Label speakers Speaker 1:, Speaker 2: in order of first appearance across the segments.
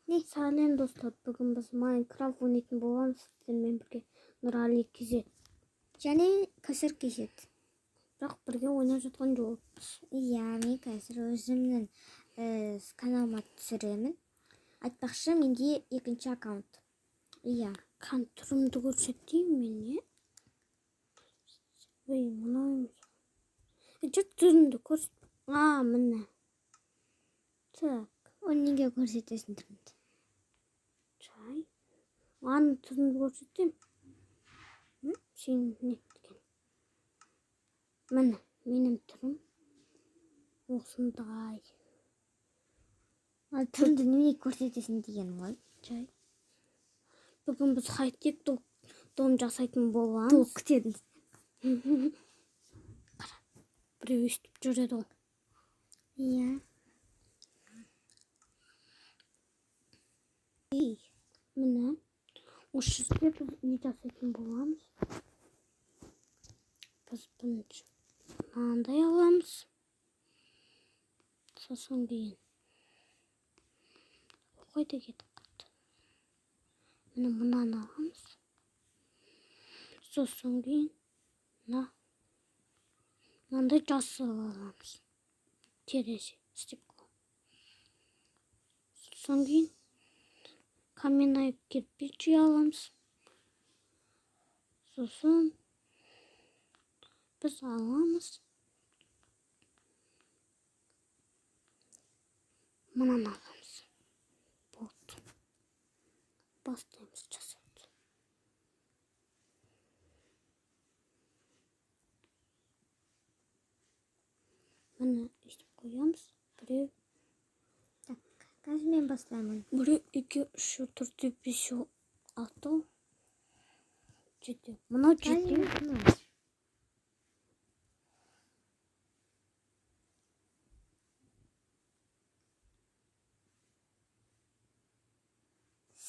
Speaker 1: Не? Сәлем достар, бүгін біз Майнкрафт ойнайтын боламыз сіздермен бірге. Нұрали кезет
Speaker 2: және Кәусар кезет.
Speaker 1: Бірақ бірге ойнап жатқан жоқпыз.
Speaker 2: Иә, мен қазір өзімнің каналыма түсіремін. Айтпақшы, менде екінші аккаунт. Иә.
Speaker 1: Түрімді көрсетейін мен, не? Ой, мынау емес. Жүр түрімді көрсет. Міне. Так.
Speaker 2: Оны неге көрсетесің түрімді?
Speaker 1: Жай. Түрімді көрсетейін. Сен не еткен? Міне, менің түрім осындай.
Speaker 2: Түрімді неге көрсетесің деген ғой?
Speaker 1: Жай. Бүгін біз хай-тек дом жасайтын боламыз.
Speaker 2: Толық күтеді.
Speaker 1: Қара, біреу естіп жүреді ғой.
Speaker 2: Иә.
Speaker 1: Міне, осы жерде біз үй жасайтын боламыз. Біз бірінші мынандай аламыз. Сосын кейін қойды кетіп қалды. Міне мынаны аламыз. Сосын кейін мынандай жасыл аламыз. Терезе, стекло. Сосын кейін каменный кирпич аламыз. Сосын біз аламыз. Мынаны аламыз. Болды. Бастаймыз жасауды. Міне өйстіп қоямыз. Біреу.
Speaker 2: Так, қазір мен бастаймын.
Speaker 1: Біреу, 2, 3, 4, 5, 6, 7. Мынау 7.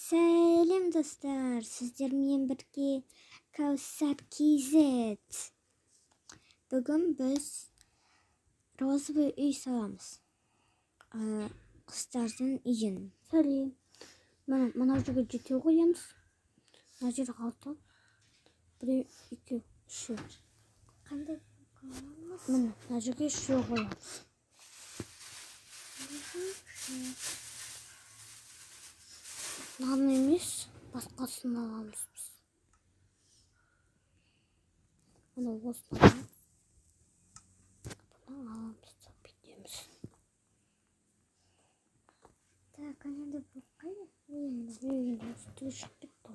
Speaker 2: Сәлем достар, сіздермен бірге Кәусар кезет. Бүгін біз розовый үй саламыз. Құстардың үйін.
Speaker 1: Сәлем. Мына жерге 7 қоямыз. Мына жерге 6. 1, 2, 3.
Speaker 2: Қандай қоямыз?
Speaker 1: Міне, мына жерге 3 қоямыз. Мынаны емес, басқасын аламыз біз. Мына осыны аламыз да бүйтеміз.
Speaker 2: Так, анада болып қайда?
Speaker 1: Үйін үсті шықтық та.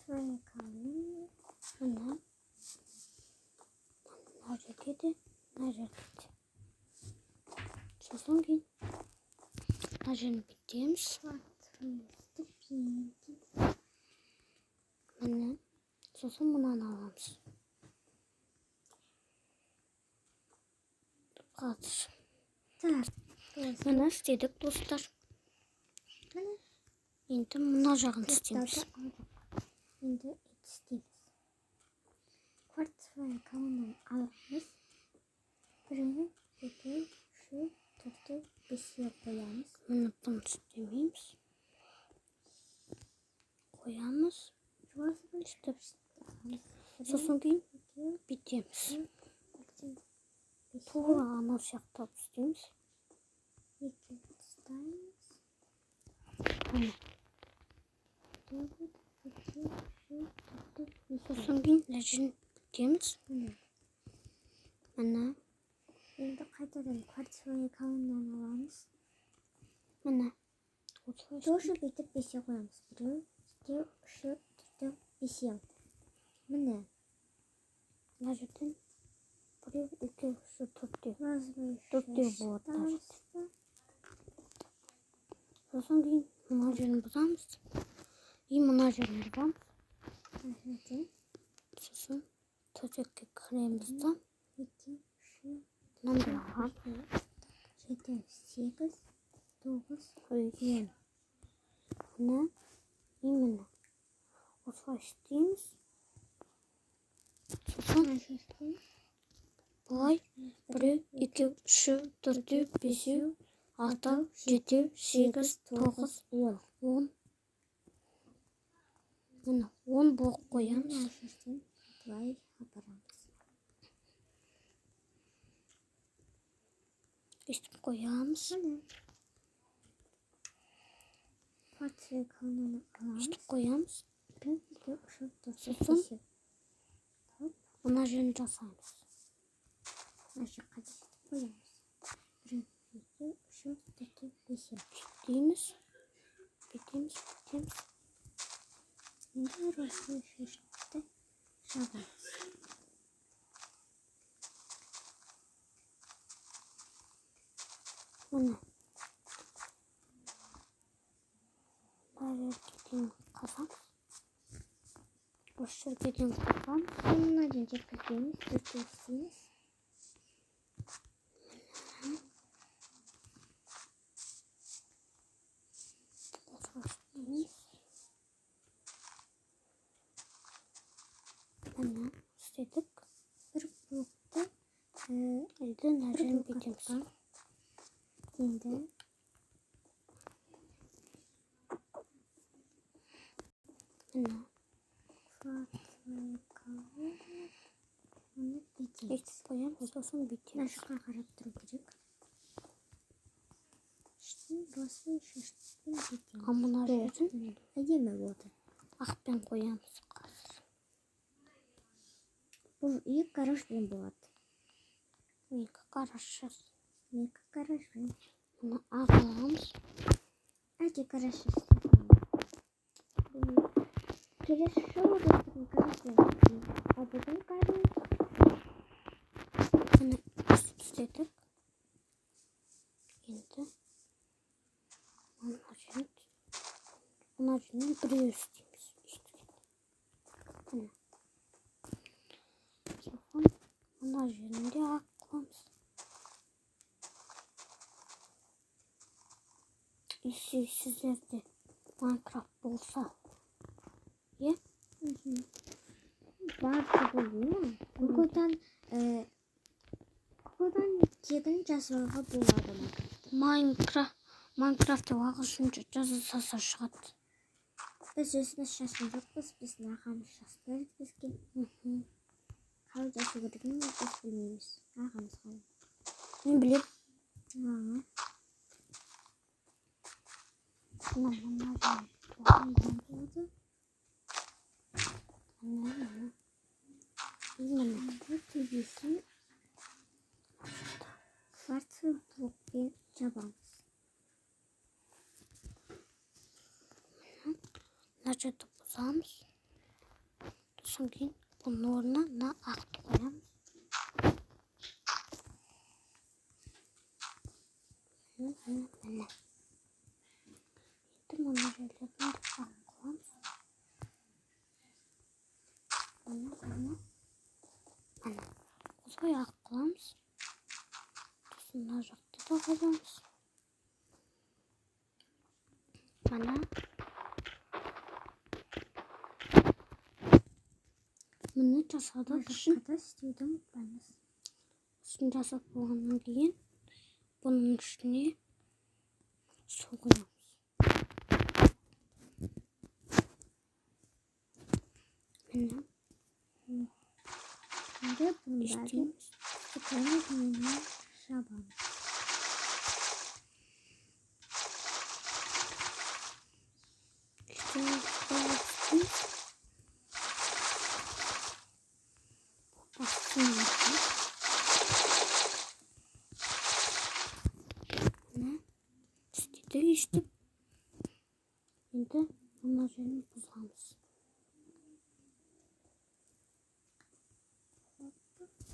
Speaker 2: Своя камера.
Speaker 1: Мына жерге де, мына жерге де. Сосын кейін мына жерін бүйтеміз. Міне, сосын мынаны аламыз. Қазір. Міне істедік достар. Енді мына жағын істейміз.
Speaker 2: Енді істейміз. Кварцевая колоннаны аламыз. 1, 2, 3, 4, 5 қоямыз.
Speaker 1: Міне бұны істемейміз. Қоямыз. Сосын кейін бүйтеміз. Тура анау сияқтап істейміз.
Speaker 2: 2 ұстаймыз.
Speaker 1: Міне. Сосын кейін мына жерін бүйтеміз. Міне.
Speaker 2: Енді қайтадан кварцевая колоннаны аламыз.
Speaker 1: Міне.
Speaker 2: Тоже бүйтіп 5 қоямыз. 1, 2, 3, 4, 5. Міне.
Speaker 1: Мына жерден 1, 2, 3, 4.
Speaker 2: Розовый
Speaker 1: 4 болады. Сосын кейін мына жерін бұзамыз. Мына жерін бұзамыз. Сосын төсекке кіреміз да.
Speaker 2: 2, 3,
Speaker 1: мынандай аламыз.
Speaker 2: 7, 8, 9,
Speaker 1: Қойген. Міне. Осылай істейміз. Сосын бұлай 1, 2, 3, 4, 5, 6, 7, 8, 9, 10. Міне 10 болып қоямыз.
Speaker 2: Шештен былай апарамыз.
Speaker 1: Өстіп қоямыз.
Speaker 2: Порция қалынын аламыз.
Speaker 1: Өстіп қоямыз.
Speaker 2: 1, 2, 3, 4, 5,
Speaker 1: Сосын мына жерін жасаймыз.
Speaker 2: мына жаққа жетіп қоямыз. 1, 2, 3, 4, 5.
Speaker 1: Бүйтеміз. Бүйтеміз.
Speaker 2: Енді росты шешті жабамыз.
Speaker 1: Міне. Бәрі қазамыз. Осы жерге дейін қосамыз.
Speaker 2: Соңына дейін жеткіземіз, істейміз.
Speaker 1: Міне істедік.
Speaker 2: Bir blokta
Speaker 1: Енді мына жерін бүйтеміз.
Speaker 2: енді
Speaker 1: Міне.
Speaker 2: фотокалу оны бүйтеміз.
Speaker 1: Өйтіп қоямыз, сосын
Speaker 2: Мына
Speaker 1: бүйтеміз.
Speaker 2: жаққа қарап тұру керек. Басы шештен бүйтеміз.
Speaker 1: А мына жерін
Speaker 2: Әдемі болды.
Speaker 1: ақпен қоямыз.
Speaker 2: Бұл екі қарашпен болады.
Speaker 1: Екі қарашыз.
Speaker 2: Екі қарашпен.
Speaker 1: Мұны ағаламыз.
Speaker 2: Әке қарашыз. Келесі жолы достығын қарашпен. А бүгін қарашпен.
Speaker 1: Мұны істедік. Енді мына жерін біреу істейміз. Сосын мына жерінде ақ қыламыз. Сіздерде Майнкрафт болса,
Speaker 2: Барды болуы. Google'dan тегін жазуға болады.
Speaker 1: Майнкрафтте ағылшынша жазылса шығады.
Speaker 2: Біз өзіміз жазған жоқпыз, біздің ағамыз жазды бізге. Қалай жазу керегін біз білмейміз. Ағамыз қалай.
Speaker 1: Мен білем.
Speaker 2: Мына төбесін кварцевый блокпен жабамыз.
Speaker 1: Мына жерді бұзамыз. Сосын кейін бұның орнына мына ақты қоямыз. Міне. Енді мына жерлерін ақ қыламыз. Міне. Қозғай ақ қыламыз. Сосын мына жақты да қоямыз. Міне. Міне жасадық үшін.
Speaker 2: Жаққа да істеуді ұмытпаймыз.
Speaker 1: Сосын жасап болғаннан кейін бұның үстіне су құямыз. Міне.
Speaker 2: Şimdi bunları
Speaker 1: İşte
Speaker 2: sıkıntı жабамыз.
Speaker 1: İşte şimdi bunun üzerine buzağımız.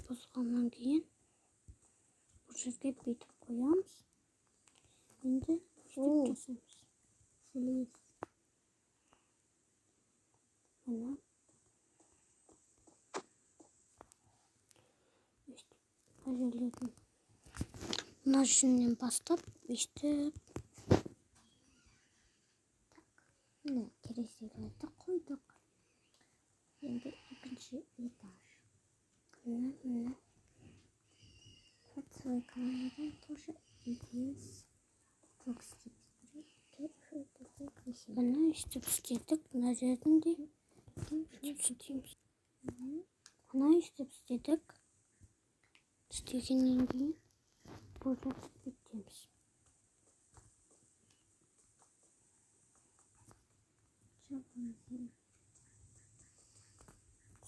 Speaker 1: Buzağından keyin bu жерге büyütüp koyamız. Şimdi жасаймыз.
Speaker 2: Сілейіз.
Speaker 1: Ana. İşte hazırladım. Bunlar şimdiden бастап işte
Speaker 2: Міне кереселерді қойдық. Енді екінші этаж.
Speaker 1: Міне.
Speaker 2: Под свой камерадан тоже идеяс. Çok istейміз.
Speaker 1: Міне өйстіп істедік. Мына жерін де өйстіп істейміз. Мына өйстіп істедік. Істегеннен кейін бұл жерді бүйтеміз.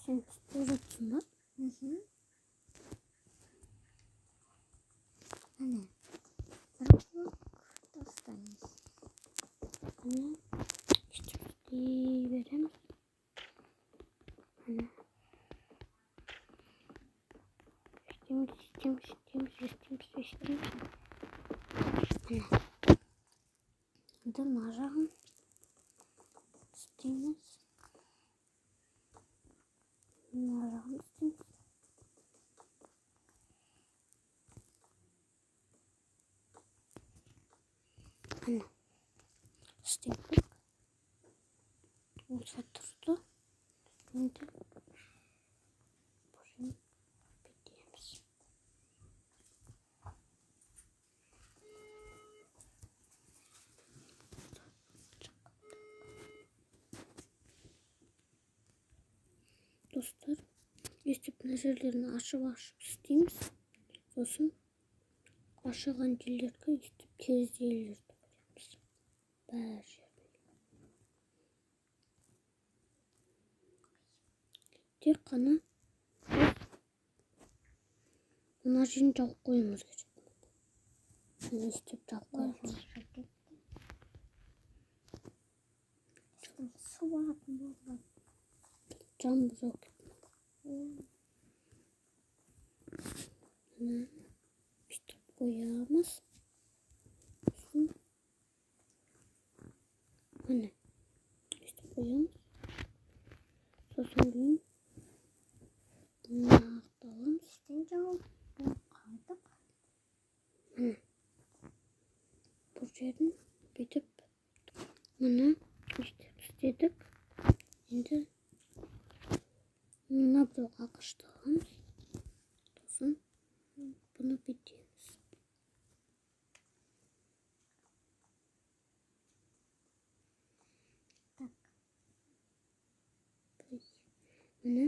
Speaker 1: Сен істеп жатсың ба?
Speaker 2: Міне. Бір блок тастаймыз.
Speaker 1: Міне өйстіп істей береміз. Міне. Істейміз. Міне. Енді мына жағын істейміз. Мына жағын істейміз. Міне. Істедік. Осы тұрды. Енді бұжын бітеміз. Достар, өйстіп мына жерлерін ашып істейміз. Сосын ашылған жерлерге өйстіп терезелерді көреміз. Бәр жерде. Тек қана мына жерін жауып қоюымыз керек. Өйстіп жауып қоямыз.
Speaker 2: Су ағатын болды.
Speaker 1: Жан бұзау кетті. Өйстіп қоямыз. Сосын міне өйстіп қоямыз. Сосын кейін нақты аламыз.
Speaker 2: Істен жауып қалдық.
Speaker 1: Міне бұл жерін бүйтіп міне өйстіп істедік. Енді мына бір ағашты аламыз. Сосын бұны бүйтеміз. Міне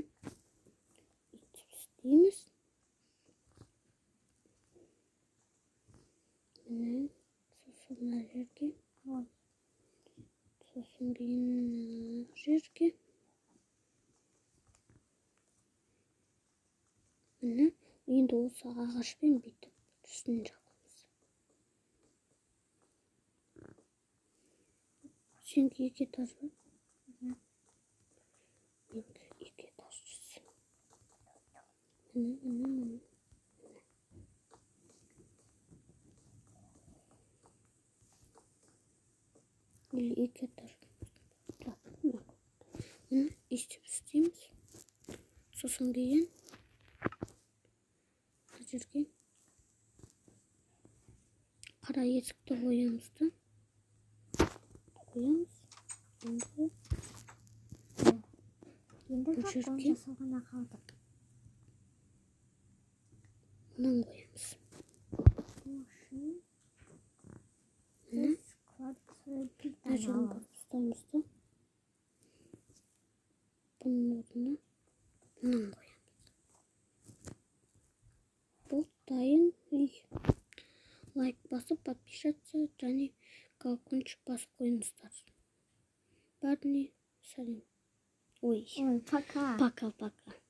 Speaker 1: өйтіп істейміз. Міне сосын мына жерге. Сосын кейін мына жерге. Міне енді осы ағашпен бүйтіп үстін жабамыз. Сенде екі этаж ба? Менде екі этаж жасайм. Міне. Или екі этаж. Міне өйстіп істейміз. Сосын кейін мына жерге қара есікті қоямыз да. Қоямыз.
Speaker 2: Енді
Speaker 1: бұл жерге
Speaker 2: жасалғана қалдық.
Speaker 1: мынаны қоямыз. Міне мына жерін барып ұстаймыз да. Бұның орнына мынаны қоямыз. Бұл дайын үй. Лайк басып, подписаться және колокольчик басып қойыңыздар. Бәріне сәлем. Ой,
Speaker 2: Пока.
Speaker 1: пока.